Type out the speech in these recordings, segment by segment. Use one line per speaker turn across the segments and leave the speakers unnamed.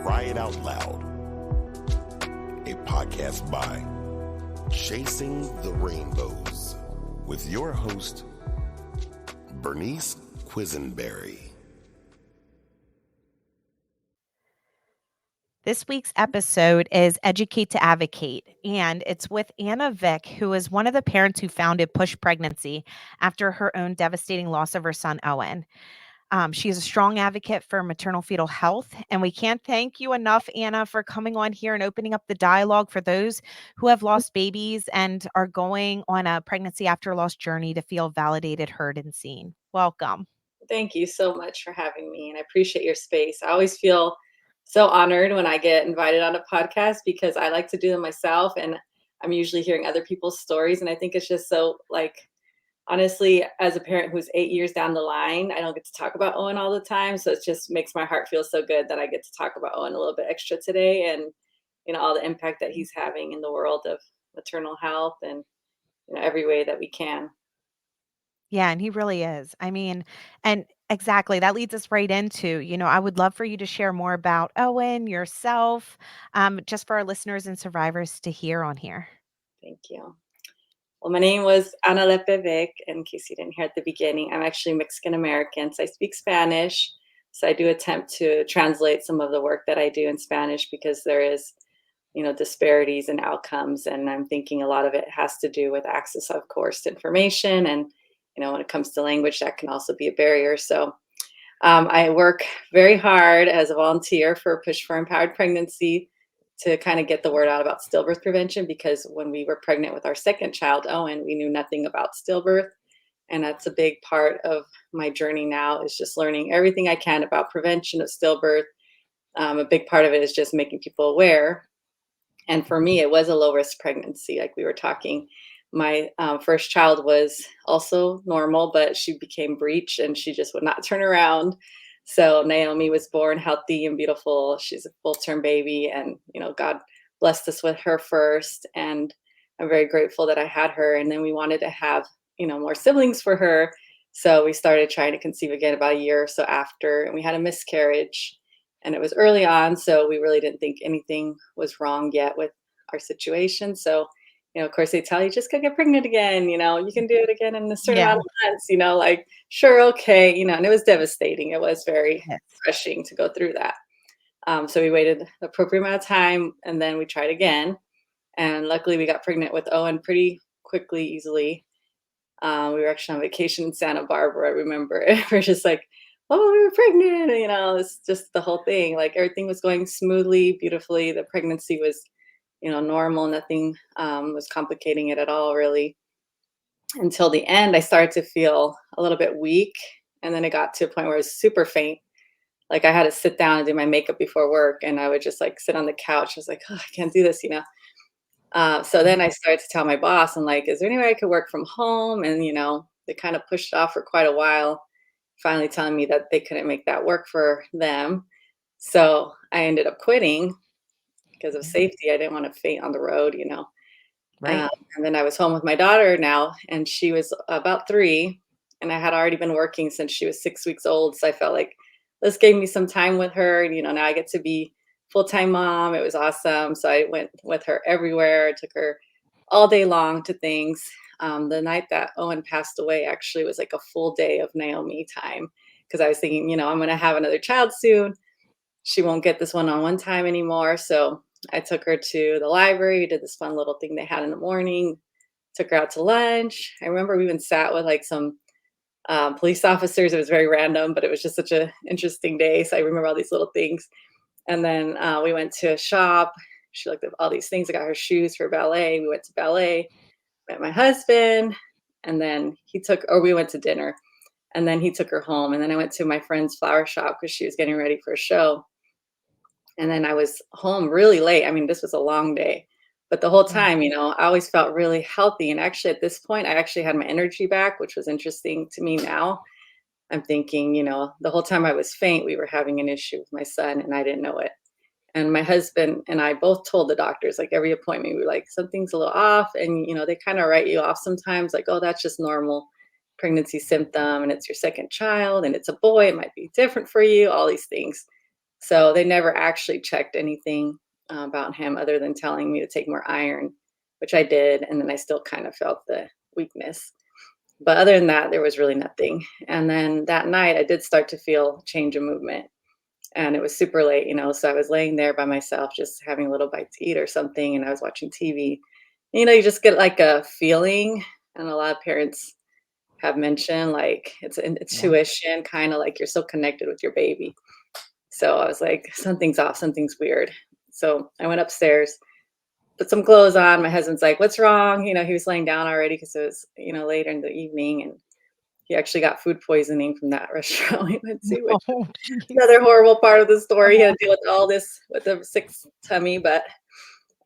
Cry It Out Loud, a podcast by Chasing the Rainbows with your host, Bernice Quisenberry.
This week's episode is Educate to Advocate, and it's with Ana Vick, who is one of the parents who founded Push Pregnancy after her own devastating loss of her son, Owen. She is a strong advocate for maternal fetal health, and we can't thank you enough, Ana, for coming on here and opening up the dialogue for those who have lost babies and are going on a pregnancy after loss journey to feel validated, heard, and seen. Welcome.
Thank you so much for having me, and I appreciate your space. I always feel so honored when I get invited on a podcast because I like to do them myself, and I'm usually hearing other people's stories, and I think it's just so, honestly, as a parent who's 8 years down the line, I don't get to talk about Owen all the time, so it just makes my heart feel so good that I get to talk about Owen a little bit extra today, and all the impact that he's having in the world of maternal health and every way that we can.
Yeah, and he really is. And exactly, that leads us right into, I would love for you to share more about Owen, yourself, just for our listeners and survivors to hear on here.
Thank you. Well, my name was Ana Vick, in case you didn't hear at the beginning. I'm actually Mexican American, so I speak Spanish. So I do attempt to translate some of the work that I do in Spanish because there is, disparities in outcomes. And I'm thinking a lot of it has to do with access, of course, to information. And, when it comes to language, that can also be a barrier. So I work very hard as a volunteer for Push for Empowered Pregnancy to kind of get the word out about stillbirth prevention, because when we were pregnant with our second child, Owen, we knew nothing about stillbirth. And that's a big part of my journey now, is just learning everything I can about prevention of stillbirth. A big part of it is just making people aware. And for me, it was a low risk pregnancy. Like we were talking, my first child was also normal, but she became breech and she just would not turn around. So Naomi was born healthy and beautiful. She's a full-term baby, and God blessed us with her first, and I'm very grateful that I had her. And then we wanted to have more siblings for her, so we started trying to conceive again about a year or so after, and we had a miscarriage, and it was early on, so we really didn't think anything was wrong yet with our situation. So of course, they tell you just go get pregnant again, you can do it again in a certain amount of months, sure, okay, and it was devastating. It was very crushing to go through that. So we waited the appropriate amount of time, and then we tried again. And luckily, we got pregnant with Owen pretty quickly, easily. We were actually on vacation in Santa Barbara, I remember. We're just like, oh, we were pregnant, it's just the whole thing. Like everything was going smoothly, beautifully. The pregnancy was normal. Nothing was complicating it at all, really. Until the end, I started to feel a little bit weak. And then it got to a point where I was super faint. Like I had to sit down and do my makeup before work. And I would just sit on the couch. I was like, oh, I can't do this, So then I started to tell my boss, I'm like, is there any way I could work from home? And, they kind of pushed it off for quite a while, finally telling me that they couldn't make that work for them. So I ended up quitting. Because of safety, I didn't want to faint on the road,
Right.
And then I was home with my daughter now, and she was about 3, and I had already been working since she was 6 weeks old. So I felt like this gave me some time with her. And, now I get to be full-time mom. It was awesome. So I went with her everywhere. I took her all day long to things. The night that Owen passed away actually was like a full day of Naomi time, because I was thinking, I'm going to have another child soon. She won't get this one-on-one time anymore. So I took her to the library. We did this fun little thing they had in the morning. Took her out to lunch. I remember we even sat with some police officers. It was very random, but it was just such an interesting day. So I remember all these little things. And then we went to a shop. She looked at all these things. I got her shoes for ballet. We went to ballet, met my husband, and then we went to dinner. And then he took her home. And then I went to my friend's flower shop because she was getting ready for a show. And then I was home really late. This was a long day, but the whole time, I always felt really healthy. And actually at this point, I actually had my energy back, which was interesting to me now. I'm thinking, the whole time I was faint, we were having an issue with my son and I didn't know it. And my husband and I both told the doctors, every appointment, we were like, something's a little off. And, they kind of write you off sometimes, like, oh, that's just normal pregnancy symptom. And it's your second child and it's a boy. It might be different for you, all these things. So they never actually checked anything about him other than telling me to take more iron, which I did. And then I still kind of felt the weakness. But other than that, there was really nothing. And then that night, I did start to feel change of movement. And it was super late, so I was laying there by myself, just having a little bite to eat or something. And I was watching TV. You just get like a feeling. And a lot of parents have mentioned like it's an
Yeah.
intuition, kind of like you're so connected with your baby. So I was like, something's off, something's weird. So I went upstairs, put some clothes on. My husband's like, what's wrong? He was laying down already because it was, later in the evening. And he actually got food poisoning from that restaurant we went to, which
Oh,
is
geez.
another horrible part of the story. He had to deal with all this with the sick tummy. But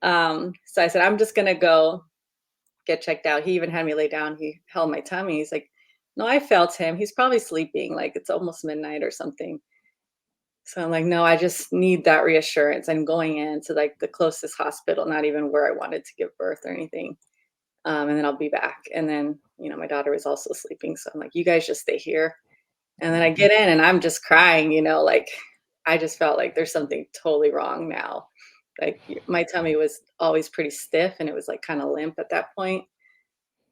so I said, I'm just going to go get checked out. He even had me lay down. He held my tummy. He's like, no, I felt him. He's probably sleeping. Like it's almost midnight or something. So I'm like, no, I just need that reassurance. I'm going into like the closest hospital, not even where I wanted to give birth or anything. And then I'll be back. And then, my daughter was also sleeping. So I'm like, you guys just stay here. And then I get in and I'm just crying, like I just felt like there's something totally wrong now. Like my tummy was always pretty stiff and it was like kind of limp at that point.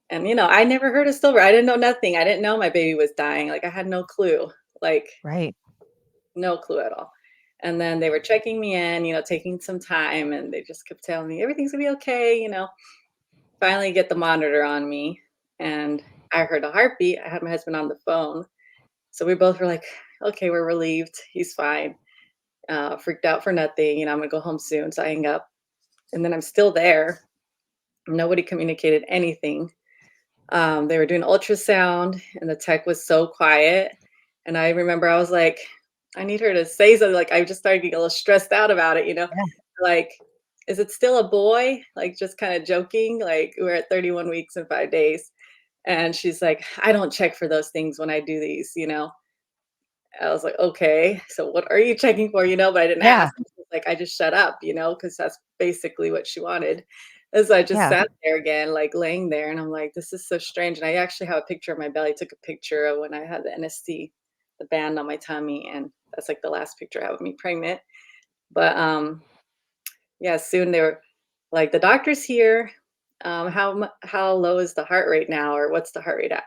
And, I never heard of stillbirth. I didn't know nothing. I didn't know my baby was dying. Like I had no clue. Like
Right.
no clue at all. And then they were checking me in, taking some time, and they just kept telling me everything's gonna be okay. Finally get the monitor on me, and I heard a heartbeat. I had my husband on the phone. So we both were like, okay, we're relieved. He's fine. Freaked out for nothing. I'm gonna go home soon. So I hang up. And then I'm still there. Nobody communicated anything. They were doing ultrasound, and the tech was so quiet. And I remember I was like, I need her to say something. Like I just started getting a little stressed out about it.
Yeah.
Like, is it still a boy? Like just kind of joking. Like we're at 31 weeks and 5 days. And she's like, I don't check for those things when I do these. I was like, okay, so what are you checking for? But I didn't
Yeah.
ask. Like I just shut up, because that's basically what she wanted. And so I just
Yeah.
sat there again, like laying there, and I'm like, this is so strange. And I actually have a picture of my belly. Took a picture of when I had the NST, the band on my tummy, and that's like the last picture I have of me pregnant. But yeah, soon they were like, the doctor's here. How low is the heart rate now, or what's the heart rate at?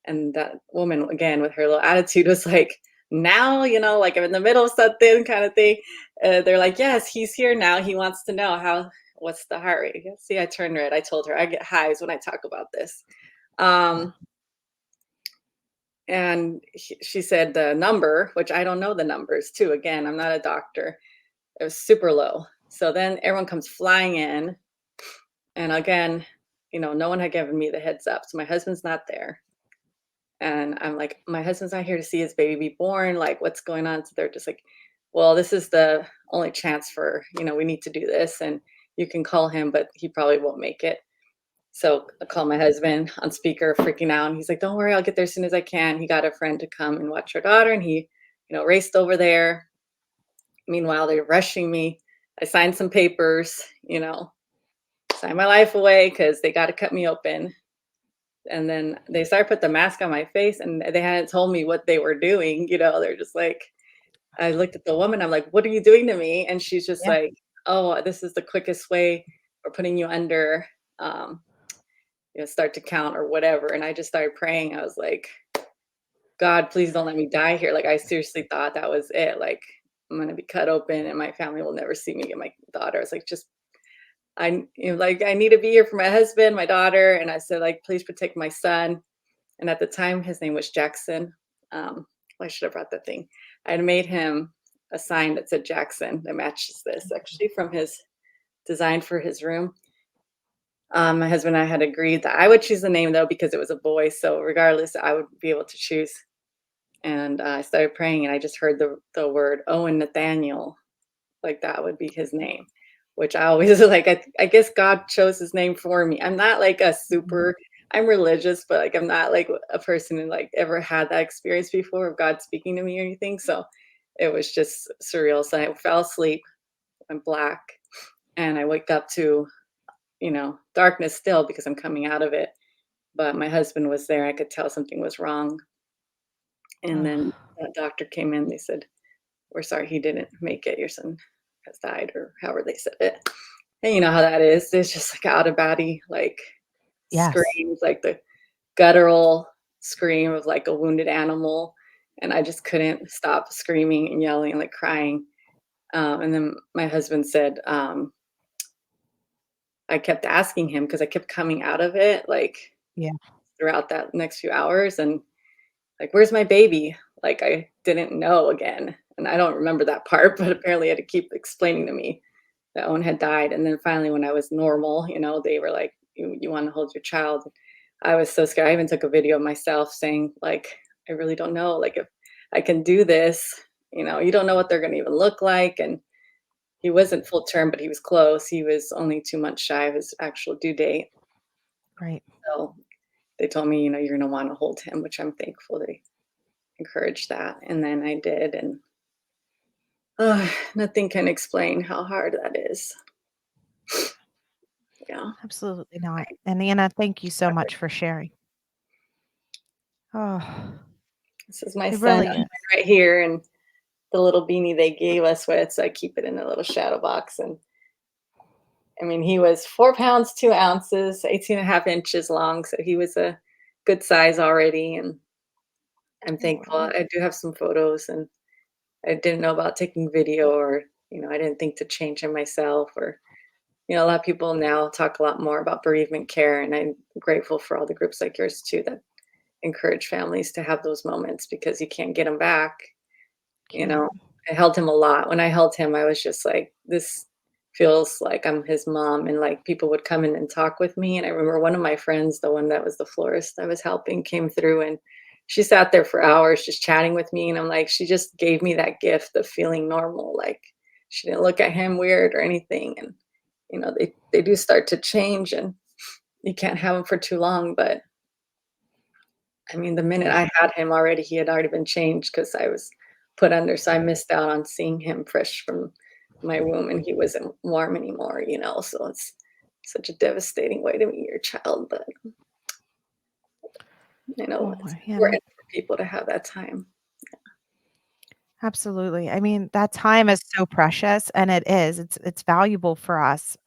And that woman, again, with her little attitude, was like, now, like I'm in the middle of something kind of thing. They're like, yes, he's here now. He wants to know what's the heart rate. See, I turn red. I told her I get highs when I talk about this. And she said the number, which I don't know the numbers too. Again, I'm not a doctor. It was super low. So then everyone comes flying in. And again, no one had given me the heads up. So my husband's not there. And I'm like, my husband's not here to see his baby be born. Like, what's going on? So they're just like, well, this is the only chance for, we need to do this. And you can call him, but he probably won't make it. So I call my husband on speaker, freaking out. And he's like, don't worry, I'll get there as soon as I can. He got a friend to come and watch our daughter. And he, raced over there. Meanwhile, they're rushing me. I signed some papers, signed my life away because they got to cut me open. And then they started put the mask on my face, and they hadn't told me what they were doing. They're just like, I looked at the woman. I'm like, what are you doing to me? And she's just
Yeah.
like, oh, this is the quickest way for putting you under, start to count or whatever. And I just started praying. I was like, God, please don't let me die here. Like I seriously thought that was it. Like I'm going to be cut open and my family will never see me get my daughter. I was like, just I need to be here for my husband, my daughter. And I said, like, please protect my son. And at the time, his name was Jackson. I should have brought that thing. I had made him a sign that said Jackson that matches this, actually, from his design for his room. My husband and I had agreed that I would choose the name, though, because it was a boy. So regardless, I would be able to choose. And I started praying, and I just heard the word Owen Nathaniel, like that would be his name, which I always like. I guess God chose his name for me. I'm not like a
Mhm.
super. I'm religious, but like I'm not like a person who like ever had that experience before of God speaking to me or anything. So it was just surreal. So I fell asleep. I'm black, and I wake up to darkness still because I'm coming out of it. But my husband was there. I could tell something was wrong. And
Oh,
then that doctor came in. They said, we're sorry he didn't make it. Your son has died, or however they said it. And you know how that is. It's just like out of body, like
Yes.
screams, like the guttural scream of like a wounded animal. And I just couldn't stop screaming and yelling and like crying. And then my husband said, I kept asking him because I kept coming out of it like
Yeah.
throughout that next few hours. And like, where's my baby? Like, I didn't know again. And I don't remember that part, but apparently I had to keep explaining to me that Owen had died. And then finally, when I was normal, they were like, you want to hold your child. I was so scared. I even took a video of myself saying, like, I really don't know, like, if I can do this. You don't know what they're going to even look like. And he wasn't full term, but he was close. He was only 2 months shy of his actual due date.
Right.
So they told me, you're going to want to hold him, which I'm thankful they encouraged that. And then I did. And nothing can explain how hard that is. Yeah.
Absolutely not. And Anna, thank you so much for sharing. Oh,
This is my
it
son
really is.
right here, and the little beanie they gave us with, so I keep it in a little shadow box. And I mean, he was 4 pounds, 2 ounces, 18 and a half inches long. So he was a good size already. And I'm thankful.
Aw.
I do have some photos, and I didn't know about taking video, or, I didn't think to change him myself, or, a lot of people now talk a lot more about bereavement care. And I'm grateful for all the groups like yours too that encourage families to have those moments, because you can't get them back.
Can't.
I held him a lot. When I held him, I was just like, this feels like I'm his mom. And like, people would come in and talk with me. And I remember one of my friends, the one that was the florist I was helping, came through, and she sat there for hours just chatting with me. And I'm like, she just gave me that gift of feeling normal. Like, she didn't look at him weird or anything. And, they do start to change, and you can't have them for too long. But I mean, the minute
Yeah.
I had him already, he had already been changed, because I was put under, so I missed out on seeing him fresh from my womb, and he wasn't warm anymore, so it's such a devastating way to meet your child. But
Oh,
it's
Anna.
important for people to have that time.
Absolutely. I mean, that time is so precious, and it is. It's valuable for us.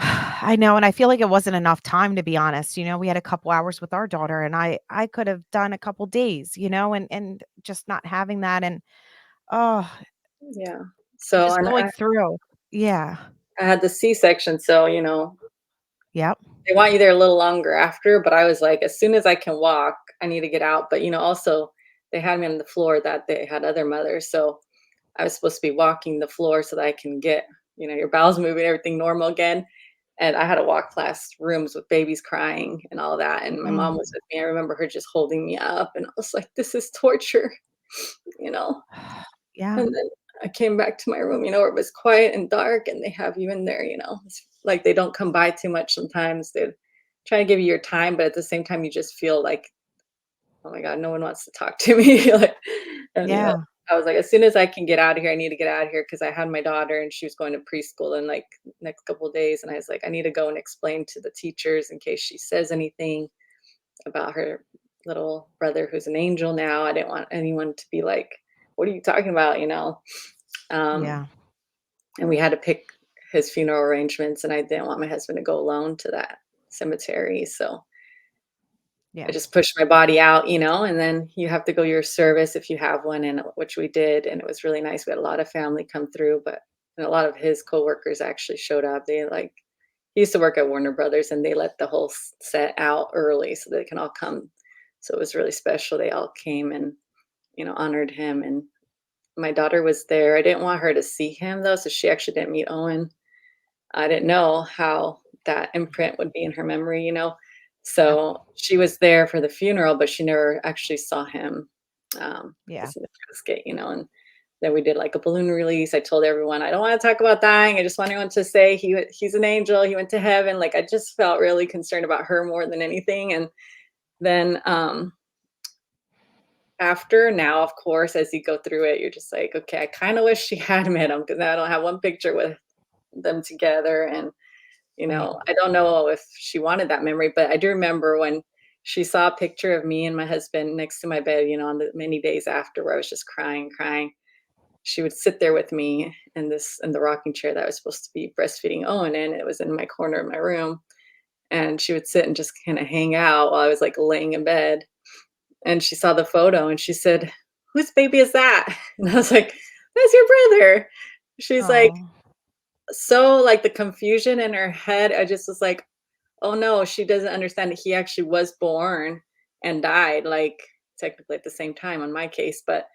I know, and I feel like it wasn't enough time, to be honest. We had a couple hours with our daughter, and I could have done a couple days, and just not having that, and oh,
Yeah. So,
just
and
going through. Yeah.
I had the C-section, so,
Yep.
they want you there a little longer after, but I was like, as soon as I can walk, I need to get out. But, also they had me on the floor that they had other mothers. So I was supposed to be walking the floor so that I can get, your bowels moving, everything normal again. And I had to walk past rooms with babies crying and all that. And my mom
Mm.
was with me. I remember her just holding me up, and I was like, this is torture, you know?
Yeah.
And then I came back to my room, where it was quiet and dark, and they have you in there. It's like they don't come by too much sometimes. They try to give you your time, but at the same time, you just feel like, oh my God, no one wants to talk to me. Like, and
Yeah.
I was like, as soon as I can get out of here, I need to get out of here, because I had my daughter and she was going to preschool in like next couple of days. And I was like, I need to go and explain to the teachers in case she says anything about her little brother who's an angel now. I didn't want anyone to be like, what are you talking about? Um,
Yeah.
and we had to pick his funeral arrangements, and I didn't want my husband to go alone to that cemetery. So I
Yeah.
just pushed my body out, and then you have to go your service if you have one, and which we did, and it was really nice. We had a lot of family come through, and a lot of his coworkers actually showed up. He used to work at Warner Brothers, and they let the whole set out early so they can all come. So it was really special. They all came and, honored him. And my daughter was there. I didn't want her to see him though, so she actually didn't meet Owen. I didn't know how that imprint would be in her memory.
Yep.
So she was there for the funeral, but she never actually saw him,
Yeah.
just in the casket. And then we did like a balloon release. I told everyone, I don't want to talk about dying. I just want everyone to say he's an angel. He went to heaven. Like, I just felt really concerned about her more than anything. And then after, now, of course, as you go through it, you're just like, okay, I kind of wish she had met him, because now I don't have one picture with them together. And
Right.
I don't know if she wanted that memory, but I do remember when she saw a picture of me and my husband next to my bed, on the many days after where I was just crying, crying. She would sit there with me in the rocking chair that I was supposed to be breastfeeding Owen in. It was in my corner of my room. And she would sit and just kind of hang out while I was like laying in bed. And she saw the photo and she said, "Whose baby is that?" And I was like, "That's your brother." She's like,
Oh,
so like the confusion in her head, I just was like, oh no, she doesn't understand that he actually was born and died, like technically at the same time on my case. But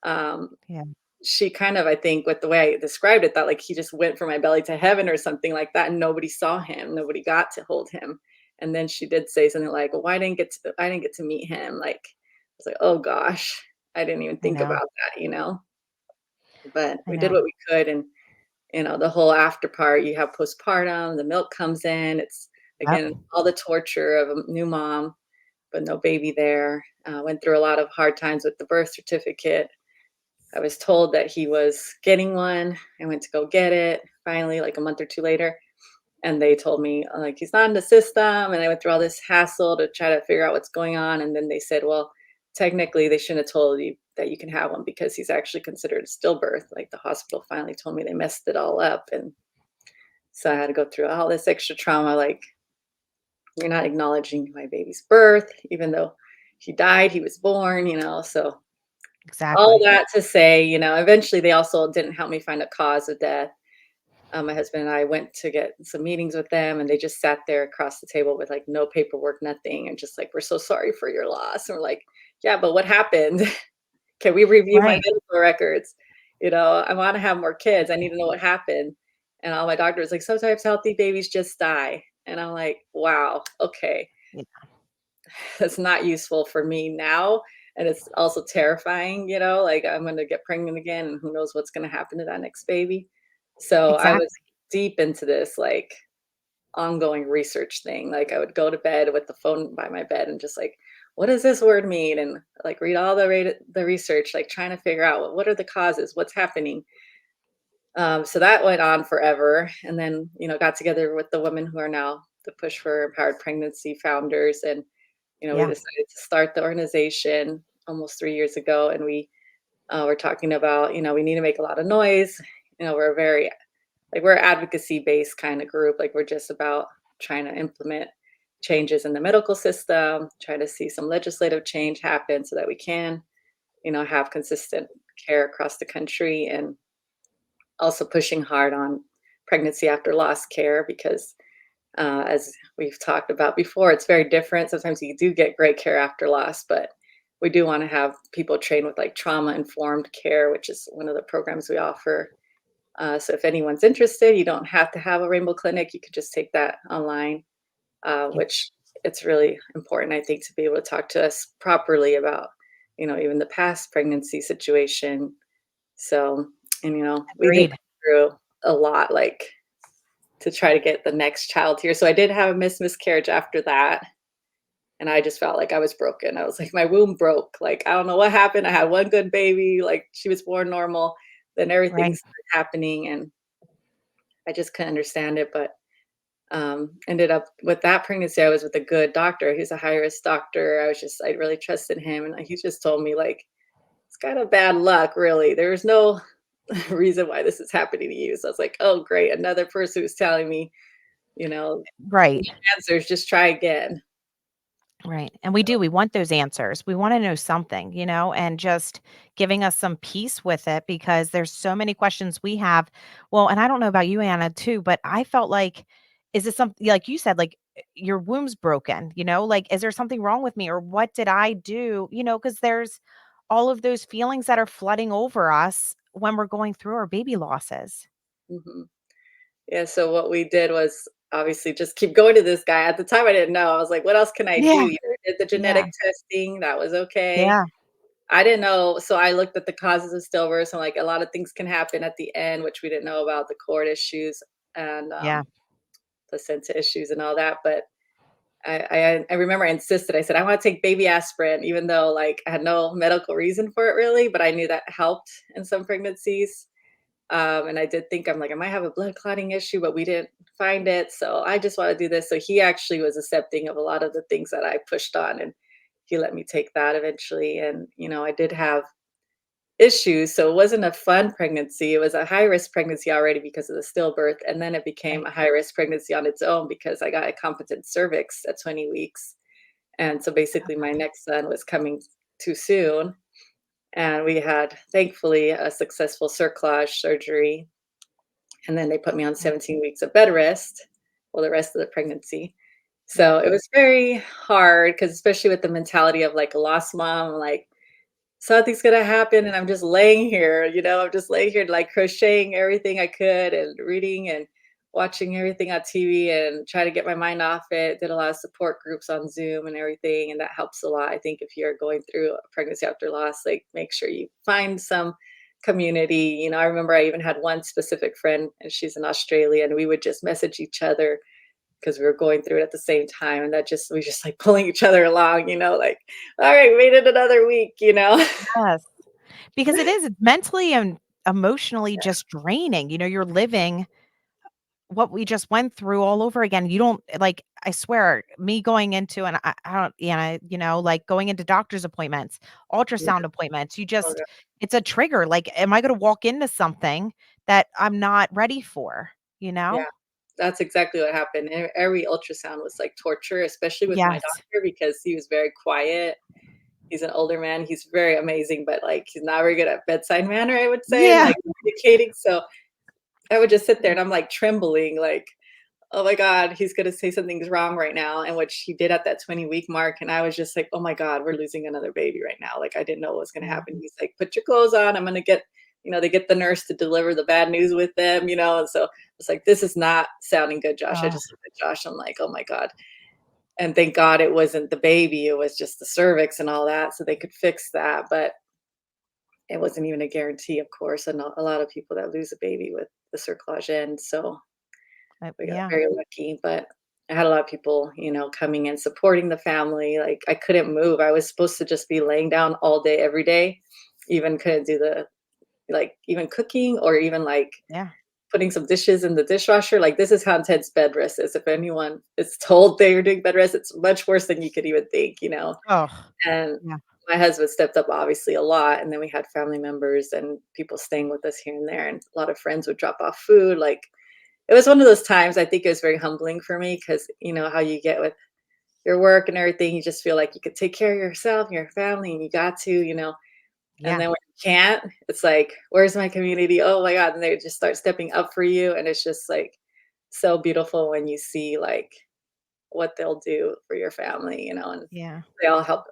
um,
yeah.
she kind of, I think, with the way I described it, thought like he just went from my belly to heaven or something like that, and nobody saw him, nobody got to hold him. And then she did say something like, "Well, I didn't get to meet him." Like, I was like, "Oh gosh, I didn't even
I
think
know.
about that." But
I
we did
know.
what we could, and the whole after part, you have postpartum, the milk comes in. It's
Yep.
again all the torture of a new mom, but no baby there. Went through a lot of hard times with the birth certificate. I was told that he was getting one. I went to go get it finally, like a month or two later. And they told me, like, he's not in the system. And I went through all this hassle to try to figure out what's going on. And then they said, well, technically, they shouldn't have told you that you can have one because he's actually considered a stillbirth. Like, the hospital finally told me they messed it all up. And so I had to go through all this extra trauma. Like, you're not acknowledging my baby's birth, even though he died, he was born. So all
Exactly.
that to say, eventually they also didn't help me find a cause of death. My husband and I went to get some meetings with them, and they just sat there across the table with like no paperwork, nothing, and just like, "We're so sorry for your loss." And we're like, "Yeah, but what happened? Can we review my
Right.
medical records? I want to have more kids. I need to know what happened." And all my doctor was like, "Sometimes healthy babies just die." And I'm like, "Wow, okay,
Yeah.
that's not useful for me now." And it's also terrifying, like I'm going to get pregnant again and who knows what's going to happen to that next baby. So I was
Exactly.
deep into this like ongoing research thing. Like I would go to bed with the phone by my bed and just like, what does this word mean? And like read all the research, like trying to figure out what are the causes, what's happening. So that went on forever. And then, got together with the women who are now the Push for Empowered Pregnancy founders. And we
Yeah.
decided to start the organization almost 3 years ago, and we were talking about, we need to make a lot of noise. We're very like we're advocacy based kind of group. Like we're just about trying to implement changes in the medical system, trying to see some legislative change happen so that we can, have consistent care across the country, and also pushing hard on pregnancy after loss care because as we've talked about before, it's very different. Sometimes you do get great care after loss, but we do want to have people trained with like trauma informed care, which is one of the programs we offer. So if anyone's interested, you don't have to have a Rainbow Clinic. You could just take that online,
Yeah.
which it's really important, I think, to be able to talk to us properly about, even the past pregnancy situation. So, and, we did
Agreed.
go through a lot, like to try to get the next child here. So I did have a miscarriage after that. And I just felt like I was broken. I was like, my womb broke. Like, I don't know what happened. I had one good baby. Like, she was born normal. Then everything
Right.
started happening. And I just couldn't understand it. But ended up with that pregnancy, I was with a good doctor. He's a high risk doctor. I really trusted him. And he just told me, like, it's kind of bad luck, really. There's no reason why this is happening to you. So I was like, oh, great. Another person who's telling me, you know,
Right.
answers, just try again.
Right. And we do. We want those answers. We want to know something, and just giving us some peace with it because there's so many questions we have. Well, and I don't know about you, Anna, too, but I felt like, is this something like you said, like your womb's broken, like, is there something wrong with me or what did I do? Because there's all of those feelings that are flooding over us when we're going through our baby losses.
hmm Yeah. So what we did was obviously just keep going to this guy. At the time, I didn't know. I was like, what else can I do?
Yeah.
Did the
Yeah.
genetic testing. That was okay.
Yeah.
I didn't know. So I looked at the causes of stillbirth. And like a lot of things can happen at the end, which we didn't know about the cord issues and
Yeah.
placenta issues and all that. But I remember I insisted. I said, I want to take baby aspirin, even though like I had no medical reason for it really, but I knew that helped in some pregnancies. And I did think, I'm like, I might have a blood clotting issue, but we didn't find it. So I just want to do this. So he actually was accepting of a lot of the things that I pushed on, and he let me take that eventually. And, I did have issues. So it wasn't a fun pregnancy. It was a high risk pregnancy already because of the stillbirth. And then it became
Right.
a high risk pregnancy on its own because I got a competent cervix at 20 weeks. And so basically, my next son was coming too soon. And we had, thankfully, a successful cerclage surgery. And then they put me on
Yeah.
17 weeks of bed rest, well, the rest of the pregnancy.
Yeah.
So it was very hard because, especially with the mentality of like a lost mom, like something's gonna happen, and I'm just laying here, I'm just laying here like crocheting everything I could and reading and watching everything on TV and trying to get my mind off it. Did a lot of support groups on Zoom and everything, and that helps a lot. I think if you're going through a pregnancy after loss, like make sure you find some community. I remember I even had one specific friend, and she's in Australia, and we would just message each other because we were going through it at the same time, and that just we just like pulling each other along, like, all right, made it another week.
Yes. Because it's mentally and emotionally just draining. You're living what we just went through all over again. You don't like, I swear, me going into, and I don't, like going into doctor's appointments,
Yeah.
ultrasound appointments,
Oh, yeah.
it's a trigger. Like, am I going to walk into something that I'm not ready for? You know?
Yeah, that's exactly what happened. Every ultrasound was like torture, especially with my
Yes.
doctor because he was very quiet. He's an older man. He's very amazing, but like he's not very good at bedside manner, I would say, and
Yeah.
like communicating. So I would just sit there and I'm like trembling, like, oh my God, he's gonna say something's wrong right now. And which he did at that 20-week mark. And I was just like, oh my God, we're losing another baby right now. Like I didn't know what was gonna
Yeah.
happen. He's like, put your clothes on. I'm gonna get, they get the nurse to deliver the bad news with them. And so it's like, this is not sounding good, Josh. I
Oh,
just looked at Josh. I'm like, oh my God. And thank God it wasn't the baby, it was just the cervix and all that. So they could fix that. But it wasn't even a guarantee, of course. And a lot of people that lose a baby with the cerclage end. So we got
yeah.
very lucky, but I had a lot of people, coming and supporting the family. Like I couldn't move. I was supposed to just be laying down all day, every day. Even couldn't do the like even cooking or even like
Yeah.
putting some dishes in the dishwasher. Like this is how intense bed rest is. If anyone is told they are doing bed rest, it's much worse than you could even think.
Oh,
And
yeah.
my husband stepped up obviously a lot. And then we had family members and people staying with us here and there. And a lot of friends would drop off food. Like it was one of those times I think it was very humbling for me because you know how you get with your work and everything, you just feel like you could take care of yourself and your family and you got to. And
Yeah.
then when you can't, it's like, where's my community? Oh my God. And they just start stepping up for you. And it's just like so beautiful when you see like what they'll do for your family, and
Yeah.
they all help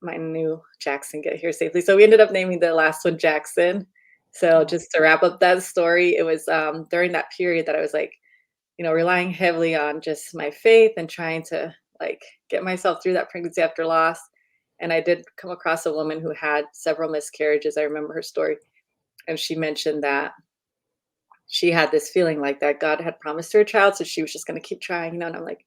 my new Jackson get here safely. So we ended up naming the last one Jackson. So
Oh,
just to wrap up that story, it was during that period that I was like, relying heavily on just my faith and trying to like get myself through that pregnancy after loss. And I did come across a woman who had several miscarriages. I remember her story. And she mentioned that she had this feeling like that God had promised her a child. So she was just going to keep trying. And I'm like,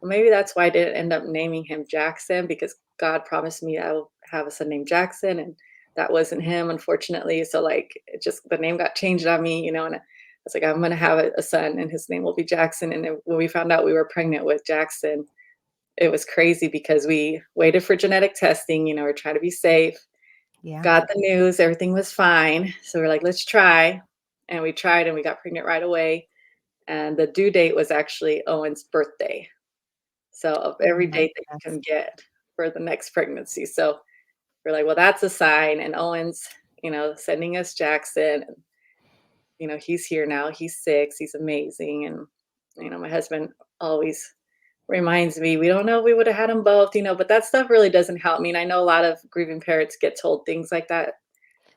well, maybe that's why I didn't end up naming him Jackson because God promised me I will have a son named Jackson. And that wasn't him, unfortunately. So, like, it just the name got changed on me, and I was like, I'm going to have a son and his name will be Jackson. And then when we found out we were pregnant with Jackson, it was crazy because we waited for genetic testing, we're trying to be safe,
yeah.
got the news, everything was fine. So we're like, let's try. And we tried and we got pregnant right away. And the due date was actually Owen's birthday. So of
Oh
every
my
date that you
goodness.
can get for the next pregnancy. So we're like, well, that's a sign. And Owen's, sending us Jackson. And, he's here now. He's 6. He's amazing. And, my husband always reminds me, we don't know if we would have had them both, but that stuff really doesn't help me. And I know a lot of grieving parents get told things like that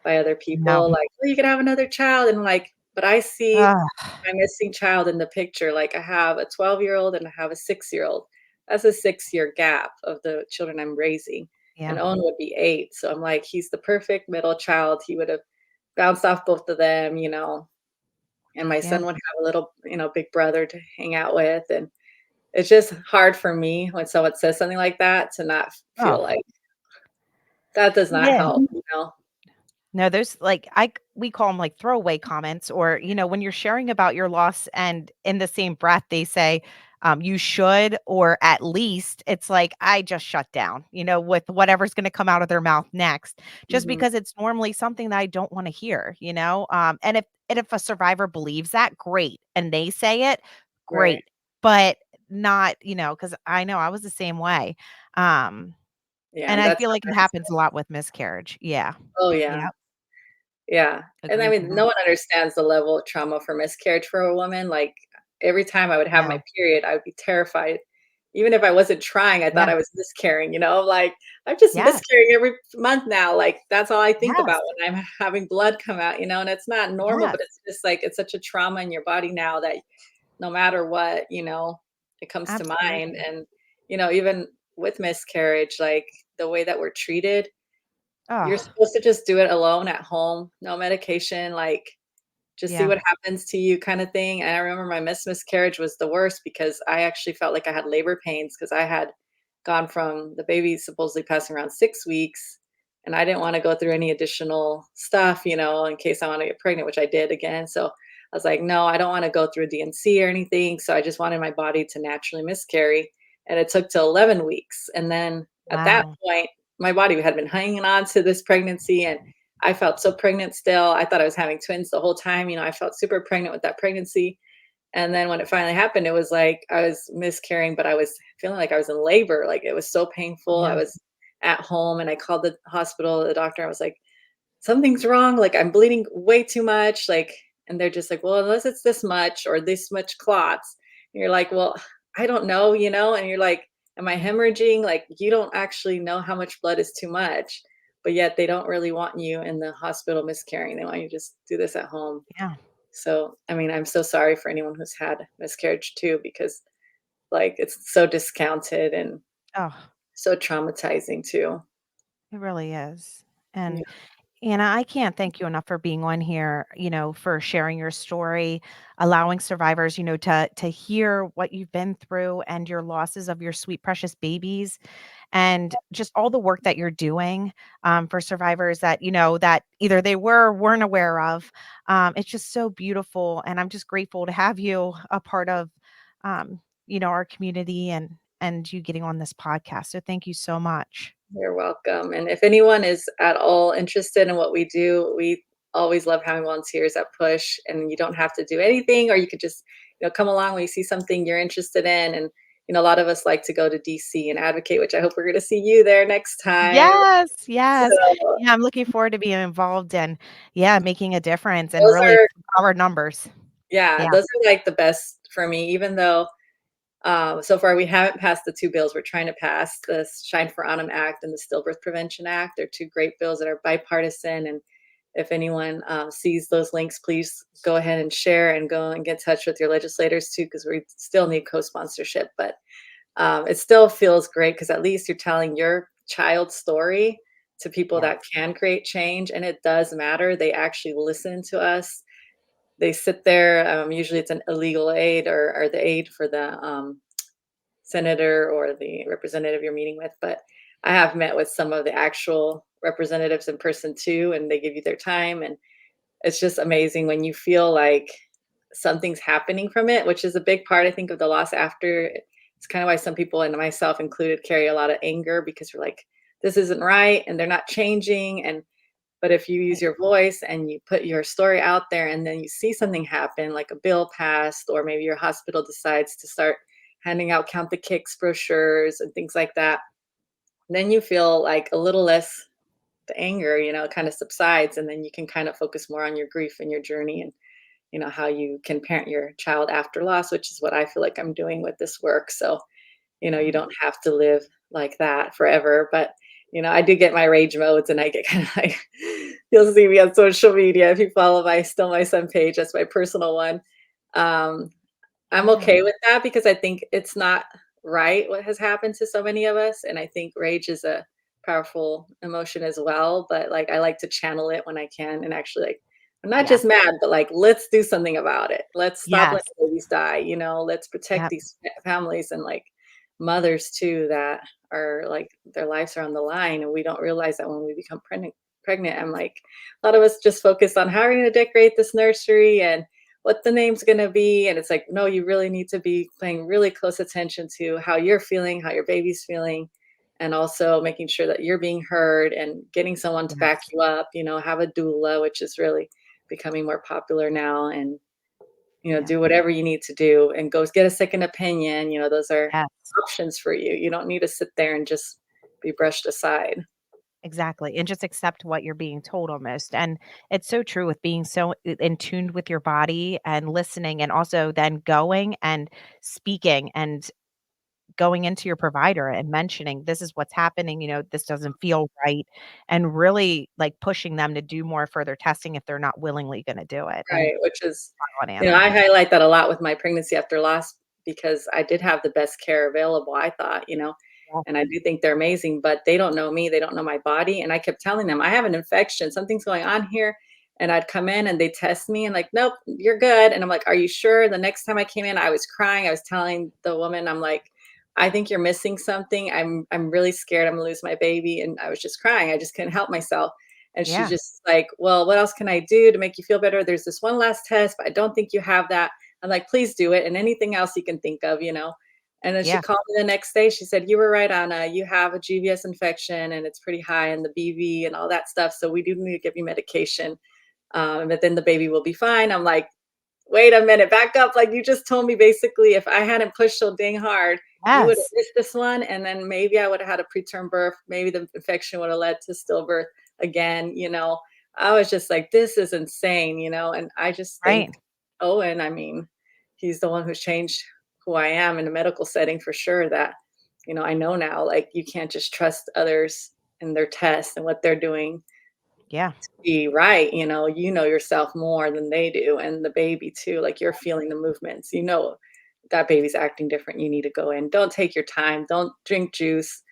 by other
No.
people, like, "Oh, you could have another child," and, like, but I see
Ugh,
my missing child in the picture, like, I have a 12-year-old and I have a 6-year-old. That's a 6-year gap of the children I'm raising, and
yeah.
Owen would be 8, so I'm like, he's the perfect middle child, he would have bounced off both of them, and my
Yeah.
son would have a little, big brother to hang out with, and it's just hard for me when someone says something like that to not feel
Oh,
like that does
it
not
is.
help.
No, those we call them like throwaway comments, or when you're sharing about your loss and in the same breath they say, you should, or at least, it's like I just shut down, with whatever's going to come out of their mouth next, just
Mhm.
because it's normally something that I don't want to hear. And if a survivor believes that, great, and they say it,
Right.
great, but not, because I know I was the same way. Um,
Yeah,
and
and
I
that's
feel
not
like it
nice.
happens a lot with miscarriage. Yeah.
Oh, yeah.
Yep.
Yeah, and I
Agreed
mean,
there.
no one understands the level of trauma for miscarriage for a woman, like, every time I would have my
No.
period, I would be terrified. Even if I wasn't trying, I thought
Yeah.
I was miscarrying, like, "I'm just
Yes.
miscarrying every month now," like, that's all I think
Yes.
about when I'm having blood come out, and it's not normal,
Yes.
but it's just, like, it's such a trauma in your body now that no matter what, it comes to mind,
Absolutely.
and, even with miscarriage, like, the way that we're treated, you're
Oh,
supposed to just do it alone at home, no medication, like, just see
yeah.
what happens to you kinda thing, and I remember my miscarriage was the worst because I actually felt like I had labor pains because I had gone from the baby supposedly passing around 6 weeks, and I didn't wanna go through any additional stuff, in case I wanna get pregnant, which I did again, so I was like, "No, I don't wanna go through a D&C or anything," so I just wanted my body to naturally miscarry, and it took till 11 weeks, and then at that
Wow.
point, my body had been hanging on to this pregnancy, and I felt so pregnant still. I thought I was having twins the whole time. I felt super pregnant with that pregnancy. And then when it finally happened, it was like I was miscarrying, but I was feeling like I was in labor. Like it was so painful. I
Yeah.
was at home and I called the hospital, the doctor. I was like, something's wrong. Like I'm bleeding way too much. Like, and they're just like, well, unless it's this much or this much clots. And you're like, well, I don't know, and you're like, am I hemorrhaging? Like, you don't actually know how much blood is too much, but yet they don't really want you in the hospital miscarrying. They want you to just do this at home.
Yeah.
So, I mean, I'm so sorry for anyone who's had miscarriage too, because like it's so discounted and
Oh,
so traumatizing too.
it really is.
Yeah,
And Anna, I can't thank you enough for being on here, for sharing your story, allowing survivors, to hear what you've been through and your losses of your sweet, precious babies, and just all the work that you're doing, for survivors that, that either they were or weren't aware of. It's just so beautiful. And I'm just grateful to have you a part of, our community, and you getting on this podcast. So thank you so much.
you're welcome. And if anyone is at all interested in what we do, we always love having volunteers at Push. And you don't have to do anything, or you could just, come along when you see something you're interested in. And a lot of us like to go to DC and advocate, which I hope we're going to see you there next time.
Yes, yes.
So
Yeah, I'm looking forward to being involved and, yeah, making a difference and
those
really
are,
our numbers.
yeah,
Yeah,
those are like the best for me, even though so far we haven't passed the two bills we're trying to pass, the Shine for Autumn Act and the Stillbirth Prevention Act. They're two great bills that are bipartisan. And if anyone sees those links, please go ahead and share and go and get in touch with your legislators too, because we still need co-sponsorship. But it still feels great because at least you're telling your child's story to people
yeah,
that can create change. And it does matter. They actually listen to us. They sit there. Usually it's an illegal aid or the aid for the senator or the representative you're meeting with. But I have met with some of the actual representatives in person too, and they give you their time. And it's just amazing when you feel like something's happening from it, which is a big part, I think, of the loss after. It's kind of why some people, and myself included, carry a lot of anger because we're like, this isn't right and they're not changing. And but if you use
right.
your voice and you put your story out there and then you see something happen, like a bill passed, or maybe your hospital decides to start handing out count the kicks brochures and things like that, then you feel like a little less the anger, kind of subsides. And then you can kind of focus more on your grief and your journey and, how you can parent your child after loss, which is what I feel like I'm doing with this work. So you
Yeah.
don't have to live like that forever. But, I do get my rage modes and I get kind of like, you'll see me on social media. If you follow my Still My Son page, that's my personal one. Um, I'm
Yeah.
okay with that because I think it's not right what has happened to so many of us. And I think rage is a powerful emotion as well. But like, I like to channel it when I can and actually like, I'm not
Yeah.
just mad, but like, let's do something about it. Let's stop letting
Yes.
babies die. Let's protect
Yep.
these families and like mothers too that are like their lives are on the line. And we don't realize that when we become pregnant pregnant, I'm like, a lot of us just focus on how are we going to decorate this nursery and what the name's going to be. And it's like, no, you really need to be paying really close attention to how you're feeling, how your baby's feeling, and also making sure that you're being heard and getting someone to back
Yes.
you up, have a doula, which is really becoming more popular now. And
Yeah.
do whatever you need to do and go get a second opinion. Those are
Yes.
options for you. You don't need to sit there and just be brushed aside.
Exactly. And just accept what you're being told almost. And it's so true with being so in tuned with your body and listening, and also then going and speaking and going into your provider and mentioning this is what's happening, this doesn't feel right, and really like pushing them to do more further testing if they're not willingly going to do it. And
Right, which is,
on Anna.
I highlight that a lot with my pregnancy after loss because I did have the best care available, I thought,
Yeah.
and I do think they're amazing, but they don't know me, they don't know my body. And I kept telling them, I have an infection, something's going on here. And I'd come in and they test me and like, nope, you're good. And I'm like, are you sure? The next time I came in, I was crying. I was telling the woman, I'm like, I think you're missing something. I'm really scared I'm gonna lose my baby. And I was just crying. I just couldn't help myself. And she
Yeah.
just like, well, what else can I do to make you feel better? There's this one last test, but I don't think you have that. I'm like, please do it. And anything else you can think of. And then she
Yeah.
called me the next day. She said, you were right, Anna. You have a GVS infection and it's pretty high in the BV and all that stuff. So we do need to give you medication. But then the baby will be fine. I'm like, wait a minute, back up. Like you just told me basically if I hadn't pushed so dang hard, you would have
Yes.
missed this one. And then maybe I would have had a preterm birth. Maybe the infection would have led to stillbirth again. I was just like, this is insane. And I just think
Right.
Owen, I mean, he's the one who's changed who I am in a medical setting for sure that, I know now, like you can't just trust others and their tests and what they're doing
Yeah.
be right. You know yourself more than they do, and the baby too. Like you're feeling the movements. That baby's acting different. You need to go in. Don't take your time. Don't drink juice.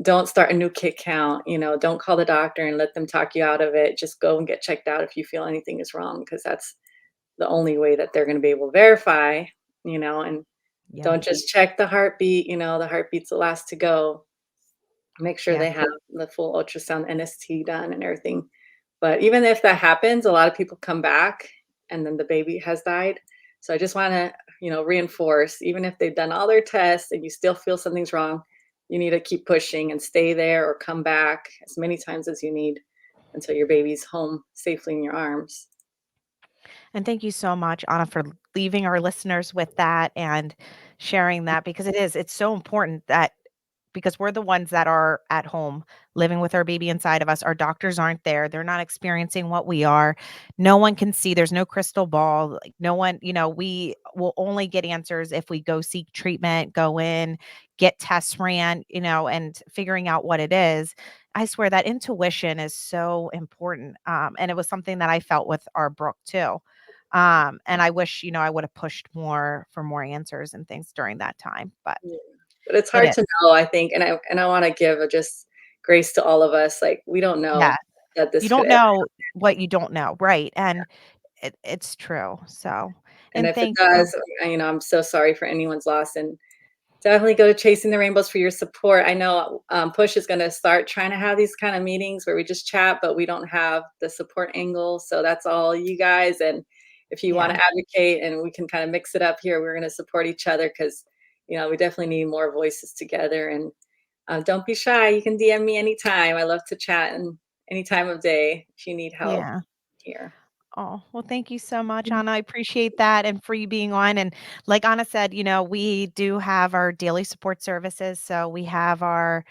Don't start a new kick count. Don't call the doctor and let them talk you out of it. Just go and get checked out if you feel anything is wrong, because that's the only way that they're going to be able to verify. And
Yeah.
don't just check the heartbeat. The heartbeat's the last to go. Make sure
Yeah.
they have the full ultrasound NST done and everything. But even if that happens, a lot of people come back and then the baby has died. So I just want to, reinforce, even if they've done all their tests and you still feel something's wrong, you need to keep pushing and stay there or come back as many times as you need until your baby's home safely in your arms.
And thank you so much, Anna, for leaving our listeners with that and sharing that, because it's so important that because we're the ones that are at home living with our baby inside of us. Our doctors aren't there. They're not experiencing what we are. No one can see. There's no crystal ball. Like no one, we will only get answers if we go seek treatment, go in, get tests ran, and figuring out what it is. I swear that intuition is so important. And it was something that I felt with our Brooke too. And I wish, I would have pushed more for more answers and things during that time, but
Yeah. But it's
it
hard
is.
to know, I think, and I want to give just grace to all of us. Like we don't
Yeah.
know that
You
this could
don't
ever.
know what you don't know, right, and it's true, so
And
and
if it
thank you.
does, I'm so sorry for anyone's loss. And definitely go to Chasing the Rainbows for your support. I know Push is going to start trying to have these kind of meetings where we just chat, but we don't have the support angle. So that's all you guys. And if you want
Yeah,
to advocate and we can kind of mix it up here, we're going to support each other because, we definitely need more voices together. And don't be shy. You can DM me anytime. I love to chat and any time of day if you need help
yeah.
here.
Oh, well, thank you so much, Anna. I appreciate that and for you being on. And like Anna said, we do have our daily support services. So we have our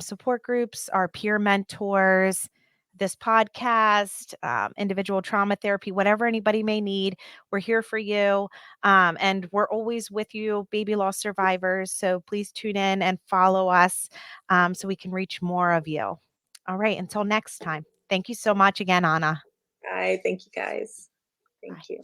support groups, our peer mentors, this podcast, individual trauma therapy, whatever anybody may need. We're here for you. And we're always with you, baby loss survivors. So please tune in and follow us so we can reach more of you. All right. Until next time. Thank you so much again, Anna.
Bye. Thank you guys. Thank
Bye.
you.